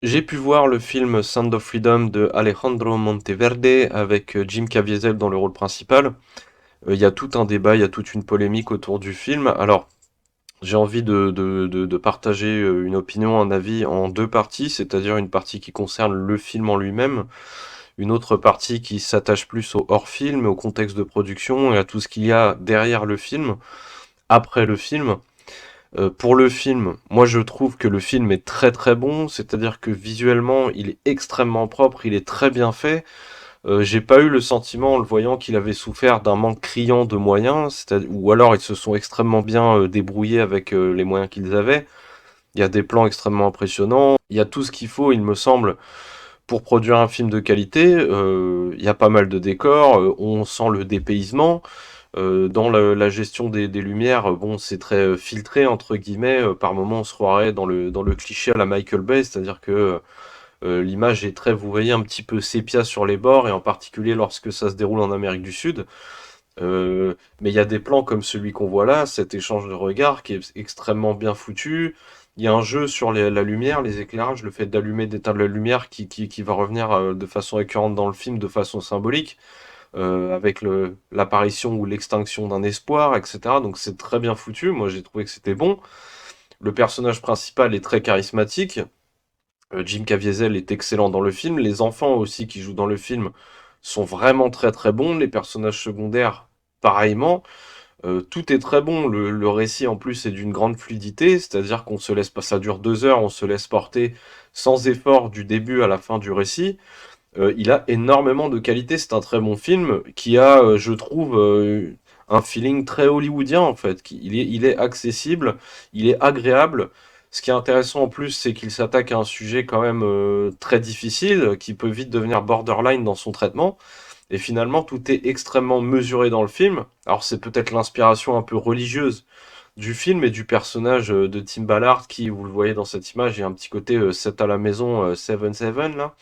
J'ai pu voir le film Sound of Freedom de Alejandro Monteverde avec Jim Caviezel dans le rôle principal. Il y a tout un débat, il y a toute une polémique autour du film. Alors, j'ai envie de partager une opinion, un avis en deux parties, c'est-à-dire une partie qui concerne le film en lui-même, une autre partie qui s'attache plus au hors-film, au contexte de production et à tout ce qu'il y a derrière le film, après le film. Pour le film, moi je trouve que le film est très très bon, c'est-à-dire que visuellement il est extrêmement propre, il est très bien fait. J'ai pas eu le sentiment en le voyant qu'il avait souffert d'un manque criant de moyens, ou alors ils se sont extrêmement bien débrouillés avec les moyens qu'ils avaient. Il y a des plans extrêmement impressionnants, il y a tout ce qu'il faut, il me semble, pour produire un film de qualité. Il y a pas mal de décors, on sent le dépaysement. Dans la gestion des lumières, bon, c'est très filtré entre guillemets. Par moments, on se croirait dans le cliché à la Michael Bay, c'est-à-dire que l'image est très, vous voyez, un petit peu sépia sur les bords, et en particulier lorsque ça se déroule en Amérique du Sud. Mais il y a des plans comme celui qu'on voit là, cet échange de regards qui est extrêmement bien foutu. Il y a un jeu sur la lumière, les éclairages, le fait d'allumer, d'éteindre la lumière qui va revenir de façon récurrente dans le film, de façon symbolique, avec l'apparition ou l'extinction d'un espoir, etc. Donc c'est très bien foutu, moi j'ai trouvé que c'était bon. Le personnage principal est très charismatique. Jim Caviezel est excellent dans le film. Les enfants aussi qui jouent dans le film sont vraiment très très bons. Les personnages secondaires, pareillement. Tout est très bon. Le récit en plus est d'une grande fluidité, c'est-à-dire qu'on se laisse pas, ça dure 2 heures, on se laisse porter sans effort du début à la fin du récit. Il a énormément de qualité. C'est un très bon film qui a, je trouve, un feeling très hollywoodien en fait. Il est accessible, il est agréable. Ce qui est intéressant en plus, c'est qu'il s'attaque à un sujet quand même très difficile, qui peut vite devenir borderline dans son traitement. Et finalement, tout est extrêmement mesuré dans le film. Alors c'est peut-être l'inspiration un peu religieuse du film et du personnage de Tim Ballard, qui, vous le voyez dans cette image, il y a un petit côté 7 à la maison, 7-7 là.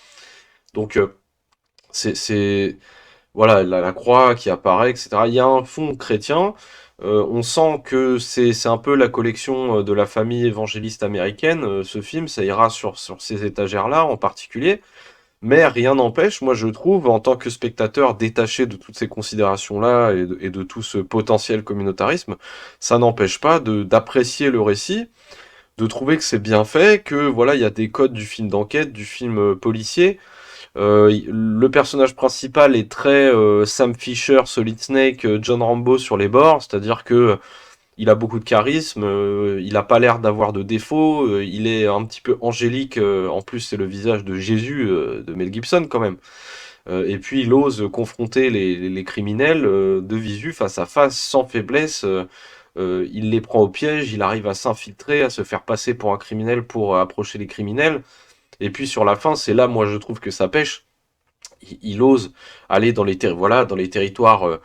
Donc c'est voilà la croix qui apparaît, etc. Il y a un fond chrétien. On sent que c'est un peu la collection de la famille évangéliste américaine. Ce film, ça ira sur ces étagères-là en particulier. Mais rien n'empêche, moi je trouve, en tant que spectateur détaché de toutes ces considérations-là et de tout ce potentiel communautarisme, ça n'empêche pas d'apprécier le récit, de trouver que c'est bien fait, que voilà, il y a des codes du film d'enquête, du film policier. Le personnage principal est très Sam Fisher, Solid Snake, John Rambo sur les bords, c'est-à-dire que il a beaucoup de charisme, il a pas l'air d'avoir de défauts, il est un petit peu angélique, en plus c'est le visage de Jésus de Mel Gibson quand même. Et puis il ose confronter les criminels de visu, face à face, sans faiblesse. Il les prend au piège, il arrive à s'infiltrer, à se faire passer pour un criminel pour approcher les criminels. Et puis sur la fin, c'est là, moi, je trouve que ça pêche. Il ose aller voilà, dans les territoires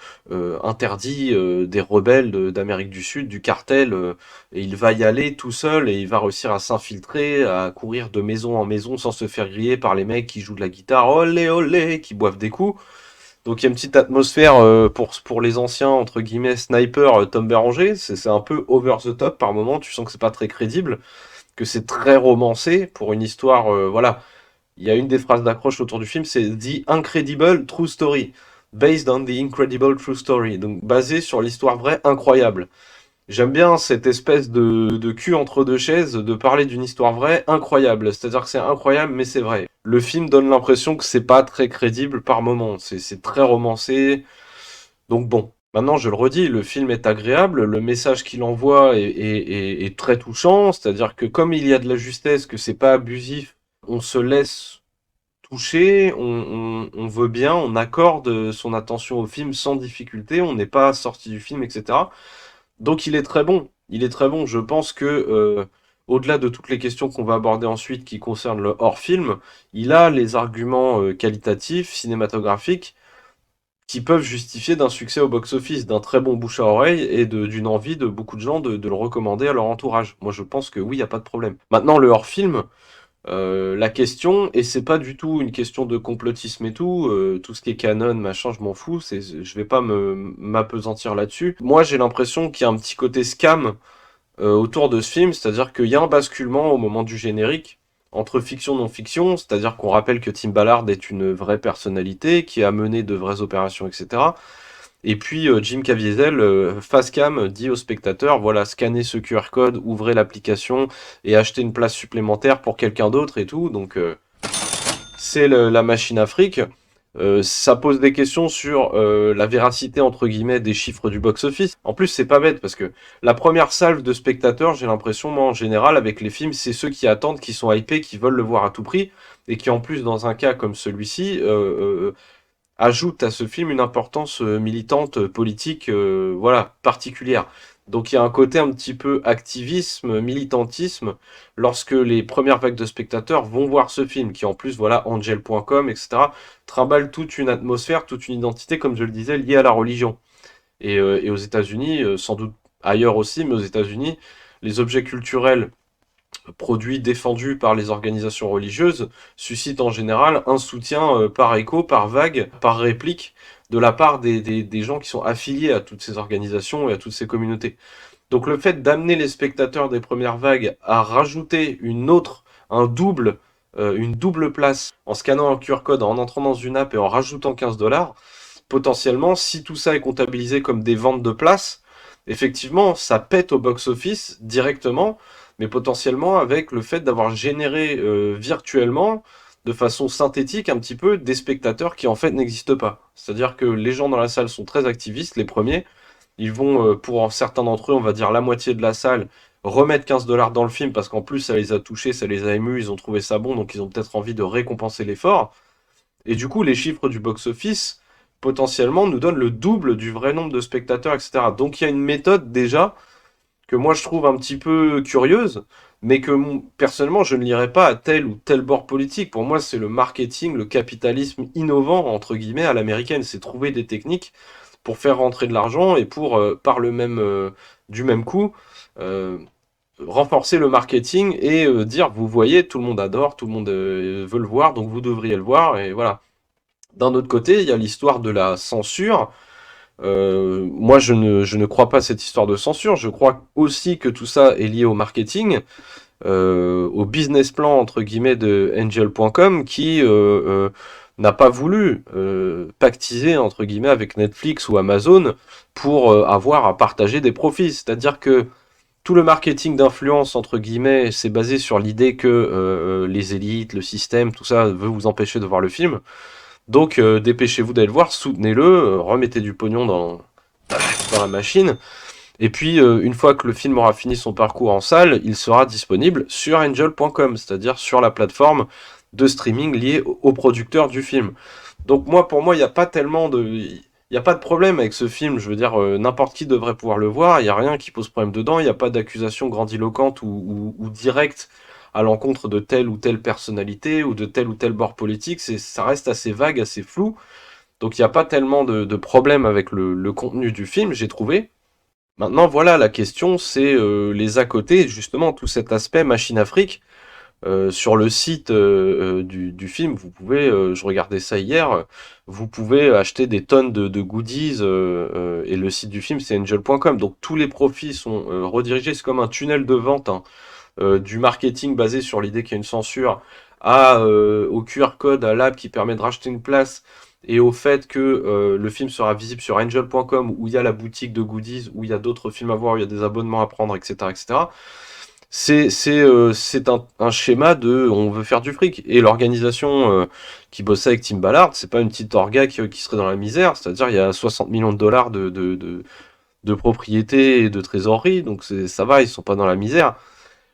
interdits des rebelles d'Amérique du Sud, du cartel, et il va y aller tout seul et il va réussir à s'infiltrer, à courir de maison en maison sans se faire griller par les mecs qui jouent de la guitare, olé olé, qui boivent des coups. Donc il y a une petite atmosphère pour les anciens, entre guillemets, snipers Tom Béranger. C'est un peu over the top par moment, tu sens que c'est pas très crédible, que c'est très romancé pour une histoire, voilà. Il y a une des phrases d'accroche autour du film, c'est The Incredible True Story, based on the Incredible True Story, donc basé sur l'histoire vraie incroyable. J'aime bien cette espèce de cul entre deux chaises, de parler d'une histoire vraie incroyable. C'est-à-dire que c'est incroyable, mais c'est vrai. Le film donne l'impression que c'est pas très crédible par moments. C'est très romancé. Donc bon. Maintenant, je le redis, le film est agréable, le message qu'il envoie est très touchant, c'est-à-dire que comme il y a de la justesse, que c'est pas abusif, on se laisse toucher, on veut bien, on accorde son attention au film sans difficulté, on n'est pas sorti du film, etc. Donc il est très bon. Il est très bon. Je pense que, au-delà de toutes les questions qu'on va aborder ensuite qui concernent le hors-film, il a les arguments qualitatifs, cinématographiques, qui peuvent justifier d'un succès au box-office, d'un très bon bouche à oreille et d'une envie de beaucoup de gens de le recommander à leur entourage. Moi je pense que oui, il n'y a pas de problème. Maintenant, le hors-film, la question, et c'est pas du tout une question de complotisme et tout ce qui est canon, machin, je m'en fous, je vais pas m'apesantir là-dessus. Moi, j'ai l'impression qu'il y a un petit côté scam autour de ce film, c'est-à-dire qu'il y a un basculement au moment du générique, entre fiction et non-fiction, c'est-à-dire qu'on rappelle que Tim Ballard est une vraie personnalité qui a mené de vraies opérations, etc. Et puis Jim Caviezel, face cam, dit au spectateur, voilà, scannez ce QR code, ouvrez l'application et achetez une place supplémentaire pour quelqu'un d'autre et tout. Donc c'est la machine à fric. Ça pose des questions sur la véracité entre guillemets des chiffres du box-office. En plus, c'est pas bête parce que la première salve de spectateurs, j'ai l'impression, moi en général, avec les films, c'est ceux qui attendent, qui sont hypés, qui veulent le voir à tout prix et qui en plus, dans un cas comme celui-ci, ajoute à ce film une importance militante, politique, voilà, particulière. Donc il y a un côté un petit peu activisme, militantisme, lorsque les premières vagues de spectateurs vont voir ce film, qui en plus, voilà, Angel.com, etc., trimballe toute une atmosphère, toute une identité, comme je le disais, liée à la religion. Et aux États-Unis, sans doute ailleurs aussi, mais aux États-Unis, les objets culturels produits défendus par les organisations religieuses suscitent en général un soutien par écho, par vague, par réplique de la part des gens qui sont affiliés à toutes ces organisations et à toutes ces communautés. Donc le fait d'amener les spectateurs des premières vagues à rajouter une double place en scannant un QR code, en entrant dans une app et en rajoutant 15 $, potentiellement, si tout ça est comptabilisé comme des ventes de places, effectivement, ça pète au box-office directement, mais potentiellement avec le fait d'avoir généré virtuellement, de façon synthétique un petit peu, des spectateurs qui en fait n'existent pas. C'est-à-dire que les gens dans la salle sont très activistes, les premiers, ils vont, pour certains d'entre eux, on va dire la moitié de la salle, remettre 15 $ dans le film parce qu'en plus ça les a touchés, ça les a émus, ils ont trouvé ça bon, donc ils ont peut-être envie de récompenser l'effort. Et du coup, les chiffres du box-office, potentiellement, nous donnent le double du vrai nombre de spectateurs, etc. Donc il y a une méthode déjà que moi je trouve un petit peu curieuse, mais que personnellement je ne lirais pas à tel ou tel bord politique. Pour moi, c'est le marketing, le capitalisme innovant, entre guillemets, à l'américaine. C'est trouver des techniques pour faire rentrer de l'argent et pour, par le même, du même coup, euh, renforcer le marketing et dire, vous voyez, tout le monde adore, tout le monde veut le voir, donc vous devriez le voir, et voilà. D'un autre côté, il y a l'histoire de la censure. Moi, je ne crois pas à cette histoire de censure. Je crois aussi que tout ça est lié au marketing, au business plan entre guillemets de Angel.com qui n'a pas voulu pactiser entre guillemets avec Netflix ou Amazon pour avoir à partager des profits. C'est-à-dire que tout le marketing d'influence entre guillemets, c'est basé sur l'idée que les élites, le système, tout ça veut vous empêcher de voir le film. Donc dépêchez-vous d'aller le voir, soutenez-le, remettez du pognon dans la machine. Et puis une fois que le film aura fini son parcours en salle, il sera disponible sur angel.com, c'est-à-dire sur la plateforme de streaming liée au producteur du film. Donc moi, pour moi, il n'y a pas tellement de... Il n'y a pas de problème avec ce film, je veux dire, n'importe qui devrait pouvoir le voir, il n'y a rien qui pose problème dedans, il n'y a pas d'accusation grandiloquente ou directe à l'encontre de telle ou telle personnalité ou de tel ou tel bord politique, ça reste assez vague, assez flou, donc il n'y a pas tellement de problème avec le contenu du film, j'ai trouvé. Maintenant, voilà, la question, c'est les à côté, justement, tout cet aspect machine Afrique. Sur le site du film, vous pouvez, je regardais ça hier, vous pouvez acheter des tonnes de goodies, et le site du film, c'est angel.com. Donc tous les profits sont redirigés, c'est comme un tunnel de vente, hein, du marketing basé sur l'idée qu'il y a une censure, au QR code, à l'app qui permet de racheter une place, et au fait que le film sera visible sur angel.com, où il y a la boutique de goodies, où il y a d'autres films à voir, où il y a des abonnements à prendre, etc., etc. C'est un schéma de on veut faire du fric. Et l'organisation qui bossait avec Tim Ballard, c'est pas une petite orga qui serait dans la misère. C'est-à-dire il y a 60 millions de dollars de propriété et de trésorerie, donc ça va, ils sont pas dans la misère.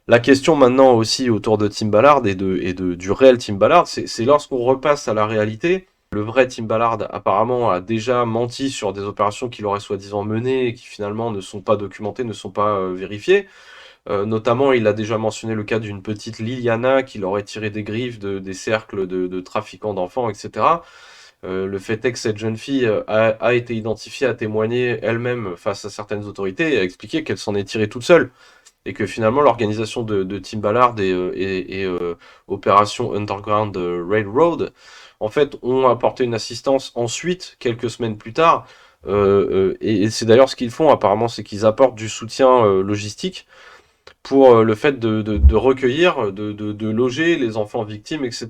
La question maintenant aussi autour de Tim Ballard du réel Tim Ballard, c'est lorsqu'on repasse à la réalité. Le vrai Tim Ballard apparemment a déjà menti sur des opérations qu'il aurait soi-disant menées et qui finalement ne sont pas documentées, ne sont pas vérifiées. Notamment, il a déjà mentionné le cas d'une petite Liliana qui aurait tiré des griffes des cercles de trafiquants d'enfants, etc. Le fait est que cette jeune fille a été identifiée, a témoigné elle-même face à certaines autorités et a expliqué qu'elle s'en est tirée toute seule. Et que finalement, l'organisation de Tim Ballard et Opération Underground Railroad, en fait, ont apporté une assistance ensuite, quelques semaines plus tard. Et c'est d'ailleurs ce qu'ils font apparemment, c'est qu'ils apportent du soutien logistique pour le fait de recueillir, de loger les enfants victimes, etc.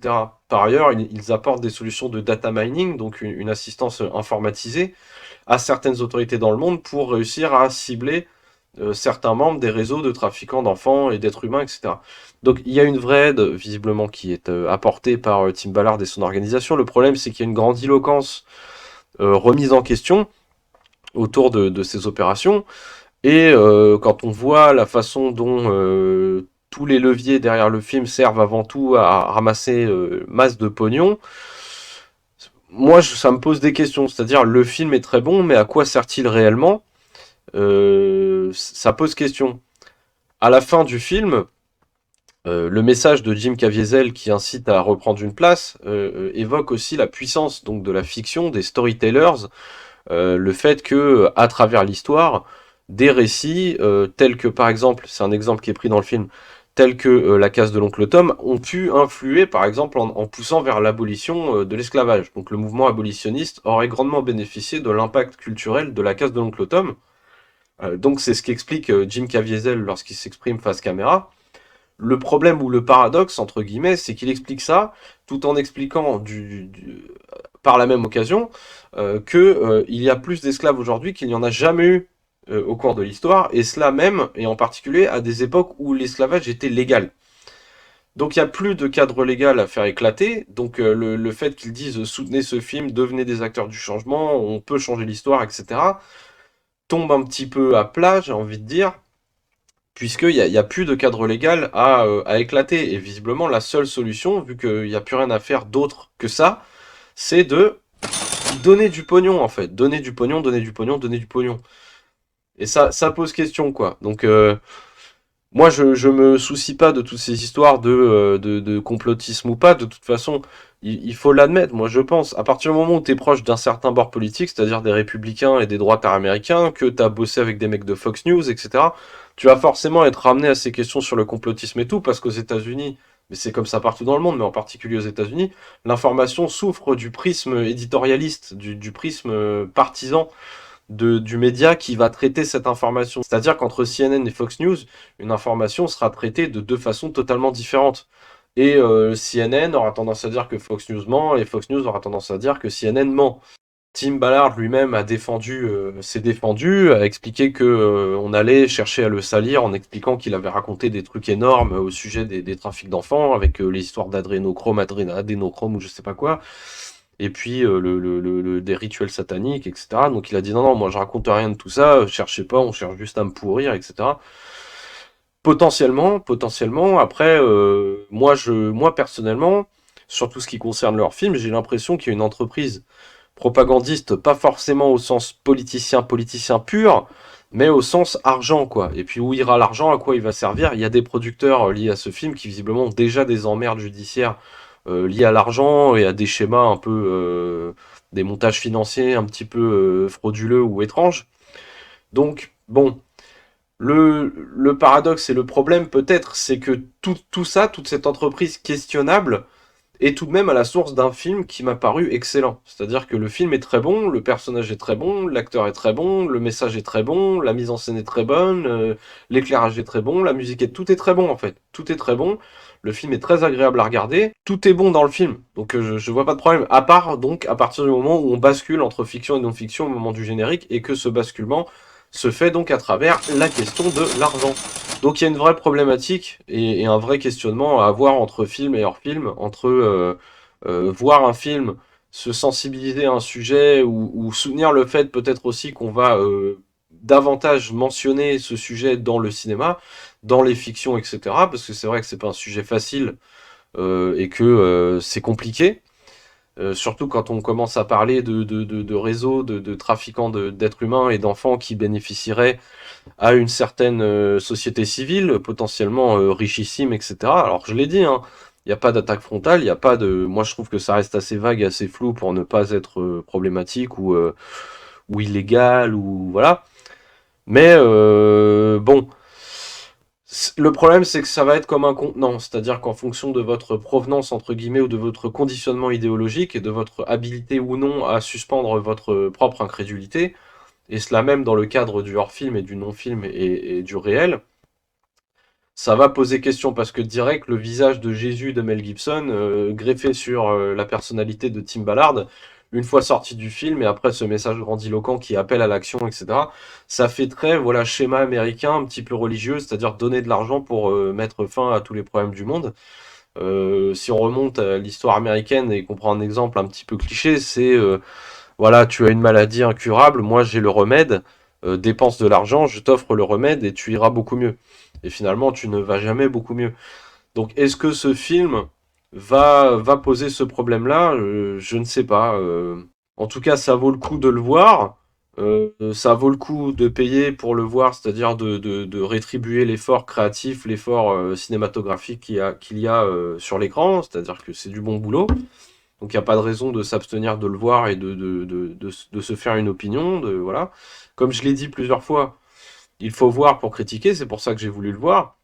Par ailleurs, ils apportent des solutions de data mining, donc une assistance informatisée, à certaines autorités dans le monde pour réussir à cibler certains membres des réseaux de trafiquants d'enfants et d'êtres humains, etc. Donc il y a une vraie aide, visiblement, qui est apportée par Tim Ballard et son organisation. Le problème, c'est qu'il y a une grandiloquence remise en question autour de ces opérations. Et quand on voit la façon dont tous les leviers derrière le film servent avant tout à ramasser masse de pognon, moi ça me pose des questions. C'est-à-dire le film est très bon, mais à quoi sert-il réellement? Ça pose question. À la fin du film, le message de Jim Caviezel qui incite à reprendre une place évoque aussi la puissance donc de la fiction, des storytellers, le fait que à travers l'histoire, des récits tels que par exemple, c'est un exemple qui est pris dans le film, tels que La Casse de l'oncle Tom, ont pu influer par exemple en poussant vers l'abolition de l'esclavage. Donc le mouvement abolitionniste aurait grandement bénéficié de l'impact culturel de La Casse de l'oncle Tom. Donc c'est ce qu'explique Jim Caviezel lorsqu'il s'exprime face caméra. Le problème ou le paradoxe, entre guillemets, c'est qu'il explique ça tout en expliquant par la même occasion qu'il y a plus d'esclaves aujourd'hui qu'il n'y en a jamais eu au cours de l'histoire, et cela même, et en particulier, à des époques où l'esclavage était légal. Donc il n'y a plus de cadre légal à faire éclater, donc le fait qu'ils disent soutenez ce film, devenez des acteurs du changement, on peut changer l'histoire, etc., tombe un petit peu à plat, j'ai envie de dire, puisqu'il n'y a plus de cadre légal à éclater. Et visiblement, la seule solution, vu qu'il n'y a plus rien à faire d'autre que ça, c'est de donner du pognon, en fait. Donner du pognon, donner du pognon, donner du pognon. Et ça pose question, quoi. Donc, moi, je me soucie pas de toutes ces histoires de complotisme ou pas. De toute façon, il faut l'admettre. Moi, je pense, à partir du moment où tu es proche d'un certain bord politique, c'est-à-dire des républicains et des droitards américains, que tu as bossé avec des mecs de Fox News, etc., tu vas forcément être ramené à ces questions sur le complotisme et tout, parce qu'aux États-Unis, mais c'est comme ça partout dans le monde, mais en particulier aux États-Unis, l'information souffre du prisme éditorialiste, du prisme partisan du média qui va traiter cette information. C'est-à-dire qu'entre CNN et Fox News, une information sera traitée de deux façons totalement différentes. Et CNN aura tendance à dire que Fox News ment, et Fox News aura tendance à dire que CNN ment. Tim Ballard lui-même s'est défendu, a expliqué que on allait chercher à le salir en expliquant qu'il avait raconté des trucs énormes au sujet des trafics d'enfants, avec les histoires adénochrome ou je sais pas quoi, et puis des rituels sataniques, etc. Donc il a dit non, non, moi je raconte rien de tout ça, cherchez pas, on cherche juste à me pourrir, etc. Potentiellement, après, moi personnellement, sur tout ce qui concerne leur film, j'ai l'impression qu'il y a une entreprise propagandiste, pas forcément au sens politicien pur, mais au sens argent, quoi. Et puis où ira l'argent, à quoi il va servir? Il y a des producteurs liés à ce film qui visiblement ont déjà des emmerdes judiciaires liées à l'argent et à des schémas un peu, des montages financiers un petit peu frauduleux ou étranges. Donc, bon, le paradoxe et le problème peut-être, c'est que tout ça, toute cette entreprise questionnable, est tout de même à la source d'un film qui m'a paru excellent. C'est-à-dire que le film est très bon, le personnage est très bon, l'acteur est très bon, le message est très bon, la mise en scène est très bonne, l'éclairage est très bon, la musique est... Tout est très bon en fait. Tout est très bon. Le film est très agréable à regarder. Tout est bon dans le film. Donc je vois pas de problème. À part donc à partir du moment où on bascule entre fiction et non-fiction au moment du générique et que ce basculement se fait donc à travers la question de l'argent. Donc il y a une vraie problématique et un vrai questionnement à avoir entre film et hors film, entre voir un film, se sensibiliser à un sujet ou soutenir le fait peut-être aussi qu'on va davantage mentionner ce sujet dans le cinéma, dans les fictions, etc. Parce que c'est vrai que c'est pas un sujet facile et que c'est compliqué. Surtout quand on commence à parler de réseaux, de trafiquants d'êtres humains et d'enfants qui bénéficieraient à une certaine société civile, potentiellement richissime, etc. Alors je l'ai dit, hein, il n'y a pas d'attaque frontale, il n'y a pas de... Moi je trouve que ça reste assez vague, assez flou pour ne pas être problématique ou illégal, ou voilà. Mais bon, le problème c'est que ça va être comme un contenant, c'est-à-dire qu'en fonction de votre provenance, entre guillemets, ou de votre conditionnement idéologique et de votre habilité ou non à suspendre votre propre incrédulité, et cela même dans le cadre du hors-film et du non-film et du réel, ça va poser question parce que direct, le visage de Jésus de Mel Gibson, greffé sur la personnalité de Tim Ballard, une fois sorti du film, et après ce message grandiloquent qui appelle à l'action, etc., ça fait très, voilà, schéma américain, un petit peu religieux, c'est-à-dire donner de l'argent pour mettre fin à tous les problèmes du monde. Si on remonte à l'histoire américaine et qu'on prend un exemple un petit peu cliché, c'est voilà, tu as une maladie incurable, moi j'ai le remède, dépense de l'argent, je t'offre le remède et tu iras beaucoup mieux. Et finalement, tu ne vas jamais beaucoup mieux. Donc, est-ce que ce film va poser ce problème-là? Je ne sais pas. En tout cas, ça vaut le coup de le voir. Ça vaut le coup de payer pour le voir, c'est-à-dire de rétribuer l'effort créatif, l'effort cinématographique qu'il y a sur l'écran, c'est-à-dire que c'est du bon boulot. Donc il n'y a pas de raison de s'abstenir de le voir et de se faire une opinion. Voilà. Comme je l'ai dit plusieurs fois, il faut voir pour critiquer, c'est pour ça que j'ai voulu le voir.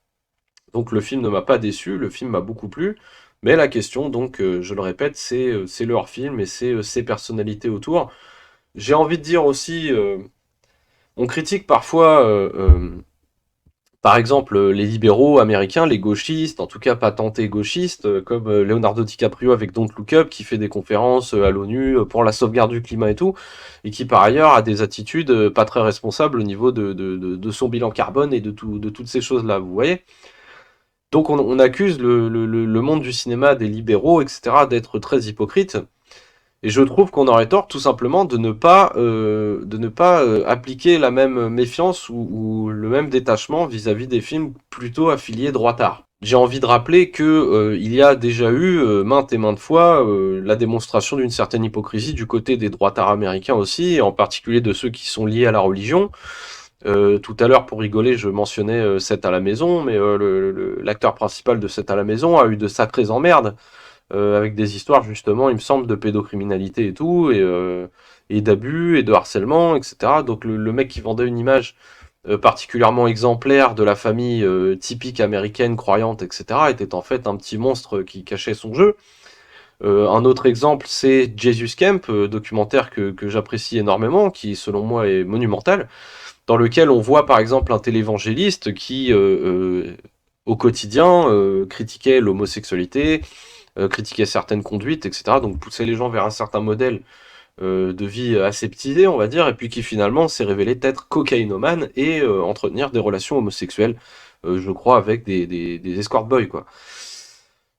Donc le film ne m'a pas déçu, le film m'a beaucoup plu. Mais la question, donc, je le répète, c'est leur film et c'est ses personnalités autour. J'ai envie de dire aussi, on critique parfois par exemple, les libéraux américains, les gauchistes, en tout cas pas tentés gauchistes, comme Leonardo DiCaprio avec Don't Look Up, qui fait des conférences à l'ONU pour la sauvegarde du climat et tout, et qui par ailleurs a des attitudes pas très responsables au niveau de son bilan carbone et de toutes ces choses-là, vous voyez. Donc on accuse le monde du cinéma, des libéraux, etc., d'être très hypocrite. Et je trouve qu'on aurait tort tout simplement de ne pas appliquer la même méfiance ou le même détachement vis-à-vis des films plutôt affiliés droitard. J'ai envie de rappeler que il y a déjà eu maintes et maintes fois la démonstration d'une certaine hypocrisie du côté des droitards américains aussi, et en particulier de ceux qui sont liés à la religion. Tout à l'heure, pour rigoler, je mentionnais 7 à la maison, mais l'acteur principal de 7 à la maison a eu de sacrées emmerdes avec des histoires justement, il me semble, de pédocriminalité et tout, et d'abus et de harcèlement, etc. Donc le mec qui vendait une image particulièrement exemplaire de la famille typique américaine, croyante, etc., était en fait un petit monstre qui cachait son jeu. Un autre exemple, c'est Jesus Camp, documentaire que j'apprécie énormément, qui selon moi est monumental, dans lequel on voit par exemple un télévangéliste qui, au quotidien, critiquait l'homosexualité, critiquait certaines conduites, etc. Donc pousser les gens vers un certain modèle de vie aseptisé, on va dire, et puis qui finalement s'est révélé être cocaïnomane et entretenir des relations homosexuelles, je crois, avec des escort boys, quoi.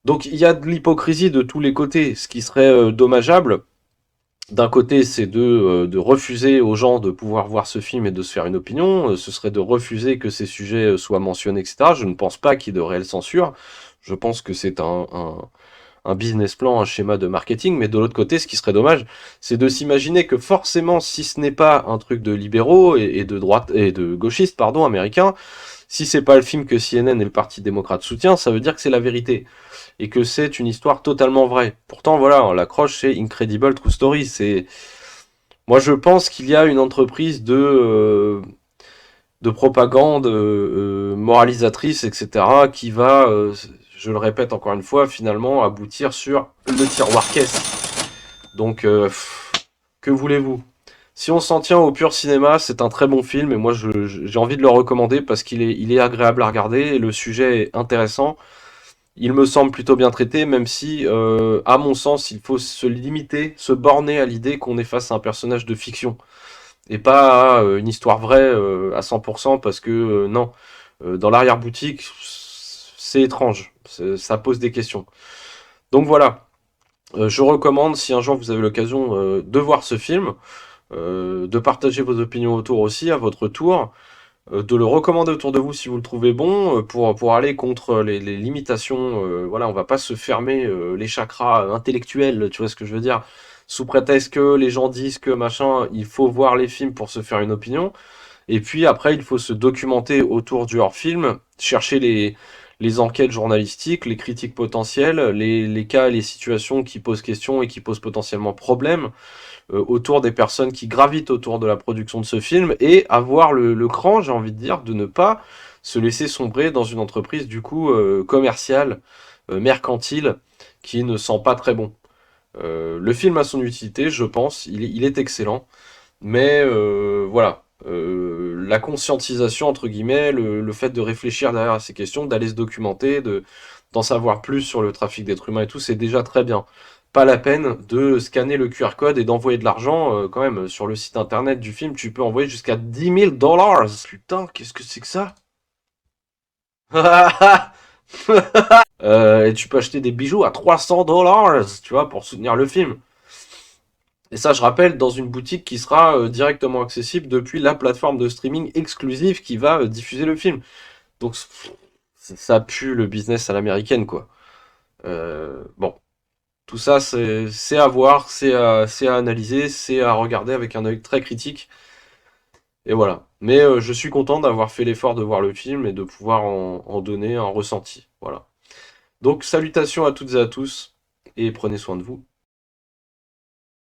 Donc il y a de l'hypocrisie de tous les côtés, ce qui serait dommageable. D'un côté, c'est de refuser aux gens de pouvoir voir ce film et de se faire une opinion, ce serait de refuser que ces sujets soient mentionnés, etc. Je ne pense pas qu'il y ait de réelle censure, je pense que c'est un business plan, un schéma de marketing, mais de l'autre côté, ce qui serait dommage, c'est de s'imaginer que forcément, si ce n'est pas un truc de libéraux et de droite et de gauchistes, pardon, américains, si c'est pas le film que CNN et le Parti démocrate soutient, ça veut dire que c'est la vérité et que c'est une histoire totalement vraie. Pourtant, voilà, l'accroche c'est Incredible True Story. C'est, moi, je pense qu'il y a une entreprise de propagande moralisatrice, etc., qui va, je le répète encore une fois, finalement aboutir sur le tiroir caisse. Donc, que voulez-vous? Si on s'en tient au pur cinéma, c'est un très bon film et moi j'ai envie de le recommander parce qu'il est agréable à regarder et le sujet est intéressant. Il me semble plutôt bien traité, même si, à mon sens, il faut se limiter, se borner à l'idée qu'on est face à un personnage de fiction et pas à une histoire vraie à 100% parce que non, dans l'arrière-boutique, c'est étrange, ça pose des questions. Donc voilà, je recommande si un jour vous avez l'occasion de voir ce film, de partager vos opinions autour aussi à votre tour, de le recommander autour de vous si vous le trouvez bon, pour aller contre les limitations. Voilà, on va pas se fermer les chakras intellectuels, tu vois ce que je veux dire, sous prétexte que les gens disent que machin, il faut voir les films pour se faire une opinion. Et puis après, il faut se documenter autour du hors-film, chercher les enquêtes journalistiques, les critiques potentielles, les cas, les situations qui posent question et qui posent potentiellement problème autour des personnes qui gravitent autour de la production de ce film et avoir le cran, j'ai envie de dire, de ne pas se laisser sombrer dans une entreprise du coup commerciale, mercantile, qui ne sent pas très bon. Le film a son utilité, je pense, il est excellent, mais voilà. la conscientisation, entre guillemets, le fait de réfléchir derrière ces questions, d'aller se documenter, d'en savoir plus sur le trafic d'êtres humains et tout, c'est déjà très bien. Pas la peine de scanner le QR code et d'envoyer de l'argent. Quand même, sur le site internet du film, tu peux envoyer jusqu'à 10 000 dollars. Putain, qu'est-ce que c'est que ça? Et tu peux acheter des bijoux à 300 dollars, tu vois, pour soutenir le film. Et ça, je rappelle, dans une boutique qui sera directement accessible depuis la plateforme de streaming exclusive qui va diffuser le film. Donc, ça pue le business à l'américaine, quoi. Bon, tout ça, c'est à voir, c'est à analyser, c'est à regarder avec un œil très critique. Et voilà. Mais je suis content d'avoir fait l'effort de voir le film et de pouvoir en donner un ressenti. Voilà. Donc, salutations à toutes et à tous, et prenez soin de vous.